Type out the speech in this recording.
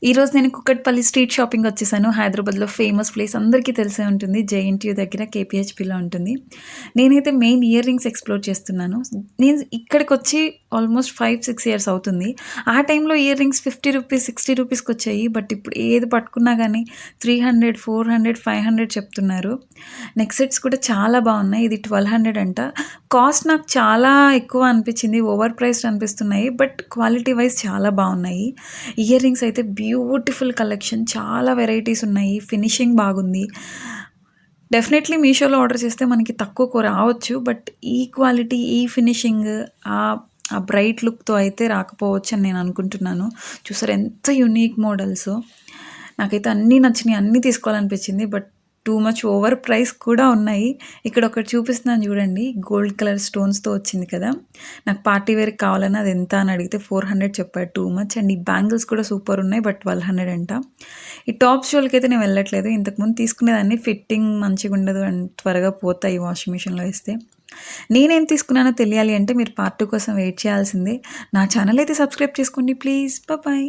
ఈరోజు నేను Kukatpally street shopping వచ్చేసాను. హైదరాబాద్‌లో ఫేమస్ ప్లేస్ అందరికీ తెలిసే ఉంటుంది. జేఎన్‌టీయూ దగ్గర కేపీహెచ్‌పీలో ఉంటుంది. నేనైతే మెయిన్ ఇయర్ రింగ్స్ ఎక్స్‌ప్లోర్ చేస్తున్నాను. నేను ఇక్కడికొచ్చి ఆల్మోస్ట్ 5, 6 ఇయర్స్ అవుతుంది. ఆ టైంలో ఇయర్ రింగ్స్ రూ. 50, రూ. 60కి బట్ ఇప్పుడు ఏది పట్టుకున్నా గానీ 300, 400, 500 చెప్తున్నారు. నెక్ సెట్స్ కూడా చాలా బాగున్నాయి. ఇది 1200 అంట. కాస్ట్ నాకు చాలా ఎక్కువ అనిపించింది. ఓవర్ ప్రైస్డ్ అనిపిస్తున్నాయి. బట్ క్వాలిటీ వైస్ చాలా బాగున్నాయి. ఇయర్ రింగ్స్ అయితే బ్యూటిఫుల్ కలెక్షన్. చాలా వెరైటీస్ ఉన్నాయి. ఫినిషింగ్ బాగుంది. డెఫినెట్లీ మీషోలో ఆర్డర్ చేస్తే మనకి తక్కువకు రావచ్చు. బట్ ఈ క్వాలిటీ, ఈ ఫినిషింగ్, ఆ బ్రైట్ లుక్‌తో అయితే రాకపోవచ్చు అని నేను అనుకుంటున్నాను. చూసారా ఎంత యూనిక్ మోడల్సో. నాకైతే అన్నీ నచ్చినాయి. అన్నీ తీసుకోవాలనిపించింది. But too much over price కూడా ఉన్నాయి. ఇక్కడ ఒకటి చూపిస్తున్నాను చూడండి. గోల్డ్ కలర్ స్టోన్స్‌తో వచ్చింది కదా! నాకు పార్టీ వేర్‌కి కావాలని అది ఎంత అని అడిగితే 400 చెప్పాడు. Too much. అండ్ ఈ బ్యాంగిల్స్ కూడా సూపర్ ఉన్నాయి. బట్ 1200 అంట. ఈ టాప్స్ జోలికైతే నేను వెళ్ళట్లేదు. ఇంతకుముందు తీసుకునేదాన్ని. ఫిట్టింగ్ మంచిగుండదు అండ్ త్వరగా పోతాయి వాషింగ్ మిషన్‌లో ఏస్తే. నేనేం తీసుకున్నానో తెలియాలి అంటే మీరు పార్ట్ 2 కోసం వెయిట్ చేయాల్సిందే. నా ఛానల్ అయితే సబ్స్క్రైబ్ చేసుకోండి ప్లీజ్. బాయ్.